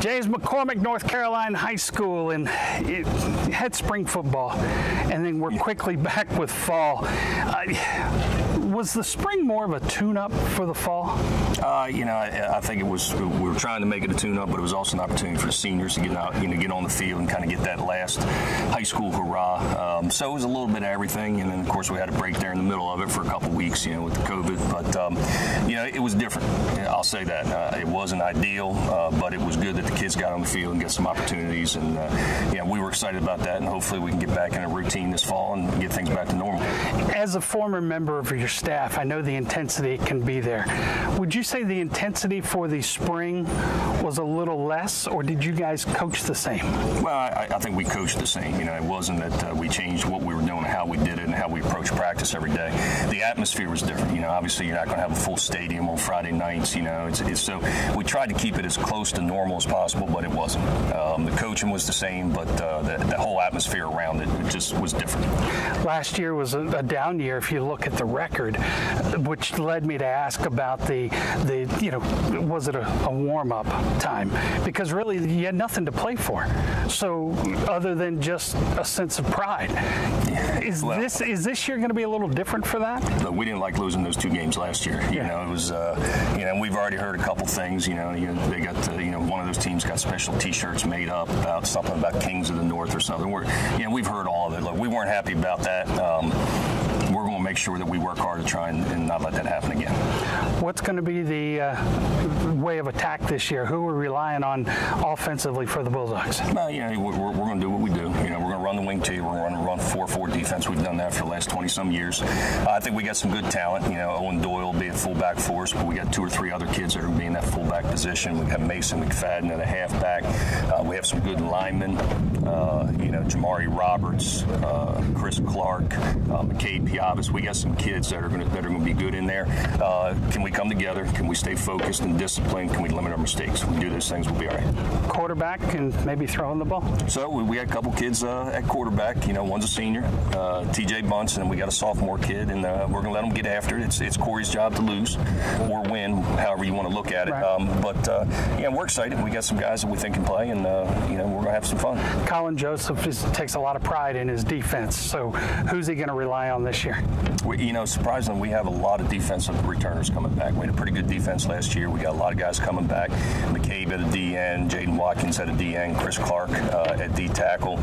Jay's McCormick, North Carolina High School, and it had spring football, and then we're quickly back with fall. Was the spring more of a tune-up for the fall? You know, I think it was. We were trying to make it a tune-up, but it was also an opportunity for the seniors to get out, get on the field and kind of get that last high school hurrah. So it was a little bit of everything, and then of course we had a break there in the middle of it for a couple weeks, with the COVID. But it was different. I'll say that it wasn't ideal, but it was good that the kids got on the field and get some opportunities, and we were excited about that, and hopefully we can get back in a routine this fall and get things back to normal. As a former member of your staff, I know the intensity can be there. Would you say the intensity for the spring was a little less, or did you guys coach the same? Well, I think we coached the same. It wasn't that we changed what we were doing, how we did it, and how we approached practice every day. The atmosphere was different. Obviously you're not going to have a full stadium on Friday nights. So we tried to keep it as close to normal as possible, but it wasn't. The coaching was the same, but the whole atmosphere around it just was different. Last year was a down year if you look at the record, which led me to ask about was it a warm-up time? Because really you had nothing to play for. So other than just a sense of pride, is this year going to be a little different for that? Look, we didn't like losing those 2 games last year. It was we've already heard a couple things. They got one of those teams got special T-shirts made up about something about Kings of the North or something. We've heard all of it. Look, we weren't happy about that. We're going to make sure that we work hard to try and not let that happen again. What's going to be the way of attack this year? Who are we relying on offensively for the Bulldogs? Well, we're going to do what we do. We're going to run the wing tee. We're going to run 4-4 defense. We've done that for the last 20-some years. I think we got some good talent. Owen Doyle will be a fullback for us, but we got 2 or 3 other kids that are going to be in that fullback position. We got Mason McFadden at a halfback. We have some good linemen. Jamari Roberts, Chris Clark, McCabe, Piavis. We got some kids that are going to be good in there. Can we come together? Can we stay focused and disciplined? Can we limit our mistakes? If we do those things, we'll be all right. Quarterback and maybe throwing the ball? So we had a couple kids at quarterback. One's a senior, TJ Bunce, and we got a sophomore kid, and we're going to let them get after it. It's Corey's job to lose or win, however you want to look at it. Right. We're excited. We got some guys that we think can play, and we're going to have some fun. Colin Joseph takes a lot of pride in his defense. So who's he going to rely on this year? Surprisingly, we have a lot of defensive returners coming back. We had a pretty good defense last year. We got a lot of guys coming back. McCabe at a DN, Jaden Watkins at a DN, Chris Clark at D tackle,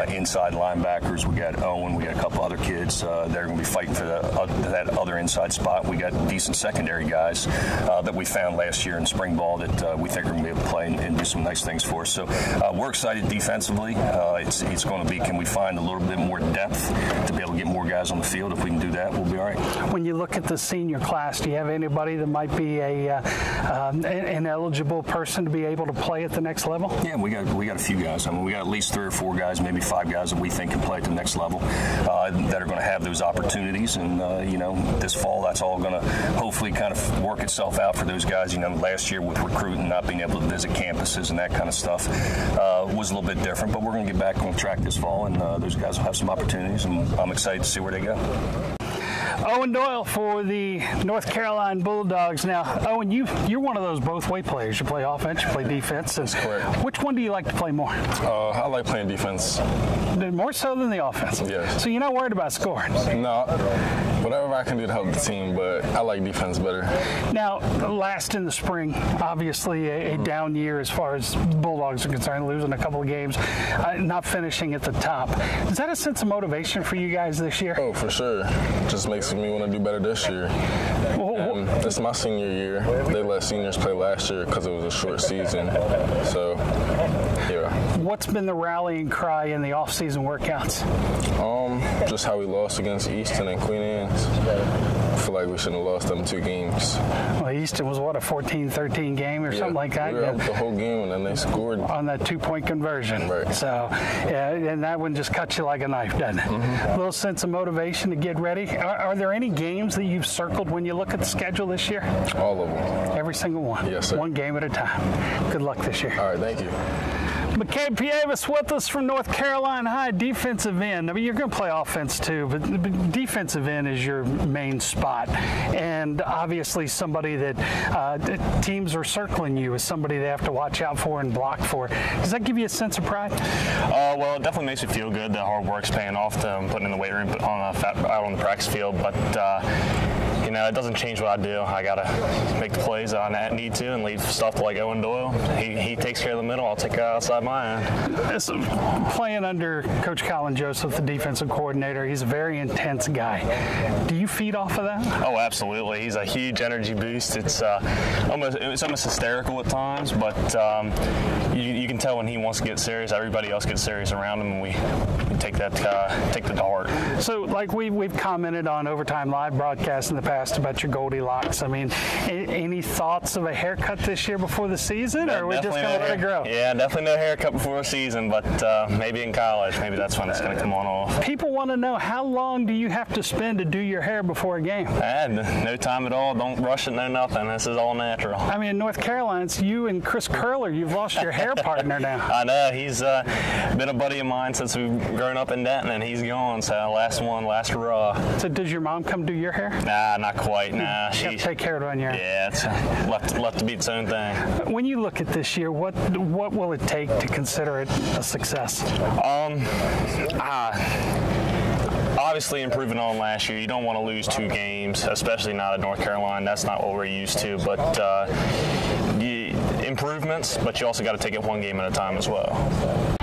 inside linebackers. We got Owen. We got a couple other kids. They're going to be fighting for that other inside spot. We got decent secondary guys that we found last year in spring ball that we think are going to be able to play and do some nice things for us. So we're excited defensively. It's going to be, can we find a little bit more depth to be able to get more guys on the field? If we can do that, we'll be all right. When you look at the senior class, do you have anybody that might be an eligible person to be able to play at the next level? Yeah, we got a few guys. We got at least 3 or 4 guys, maybe 5 guys that we think can play at the next level that are going to have those opportunities. And this fall, that's all going to hopefully kind of work itself out for those guys. Last year with recruiting, not being able to visit campuses and that kind of stuff was a little bit different. But we're going to get back on track this fall, and those guys will have some opportunities, and I'm excited to see where they go. Owen Doyle for the North Carolina Bulldogs. Now, Owen, you're one of those both-way players. You play offense, you play defense. That's correct. Which one do you like to play more? I like playing defense. More so than the offense? Yes. So you're not worried about scoring? No. Whatever I can do to help the team, but I like defense better. Now, last in the spring, obviously a down year as far as Bulldogs are concerned, losing a couple of games, not finishing at the top. Is that a sense of motivation for you guys this year? Oh, for sure. Just makes me want to do better this year. It's my senior year. They let seniors play last year because it was a short season. So, yeah. What's been the rallying cry in the off-season workouts? Just how we lost against Easton and Queen Anne's. I feel like we shouldn't have lost them 2 games. Well, Easton was, what, a 14-13 game or something like that? We were up the whole game, and then they scored. On that 2-point conversion. Right. So, yeah, and that one just cuts you like a knife, doesn't it? A little sense of motivation to get ready. Are there any games that you've circled when you look at the schedule this year? All of them. Every single one? Yes, sir. One game at a time. Good luck this year. All right, thank you. McCabe Piavis with us from North Carolina High, defensive end. I mean, you're going to play offense too, but defensive end is your main spot. spot, and obviously somebody that teams are circling you as somebody they have to watch out for and block for. Does that give you a sense of pride? Well, it definitely makes me feel good that hard work's paying off to putting in the weight room out on the practice field, but you know, it doesn't change what I do. I got to make the plays I need to and leave stuff to like Owen Doyle. He takes care of the middle. I'll take it outside my end. So, playing under Coach Colin Joseph, the defensive coordinator, he's a very intense guy. Do you feed off of that? Oh, absolutely. He's a huge energy boost. It's almost hysterical at times, but you can tell when he wants to get serious. Everybody else gets serious around him, and we take the heart. So, like we've commented on Overtime Live broadcasts in the past about your Goldilocks. I mean, any thoughts of a haircut this year before the season, or are we just going to let it grow? Yeah, definitely no haircut before the season, but maybe in college, maybe that's when it's going to come on off. People want to know, how long do you have to spend to do your hair before a game? No time at all. Don't rush it, no nothing. This is all natural. I mean, in North Carolina, it's you and Chris Curler. You've lost your hair partner now. I know. He's been a buddy of mine since we've grown up in Denton, and he's gone, so last hurrah. So does your mom come do your hair? Nah, not quite. Nah, she take care of it on your own. Yeah, it's left to be its own thing. When you look at this year, what will it take to consider it a success? Obviously improving on last year. You don't want to lose 2 games, especially not at North Carolina. That's not what we're used to, but improvements, but you also got to take it one game at a time as well.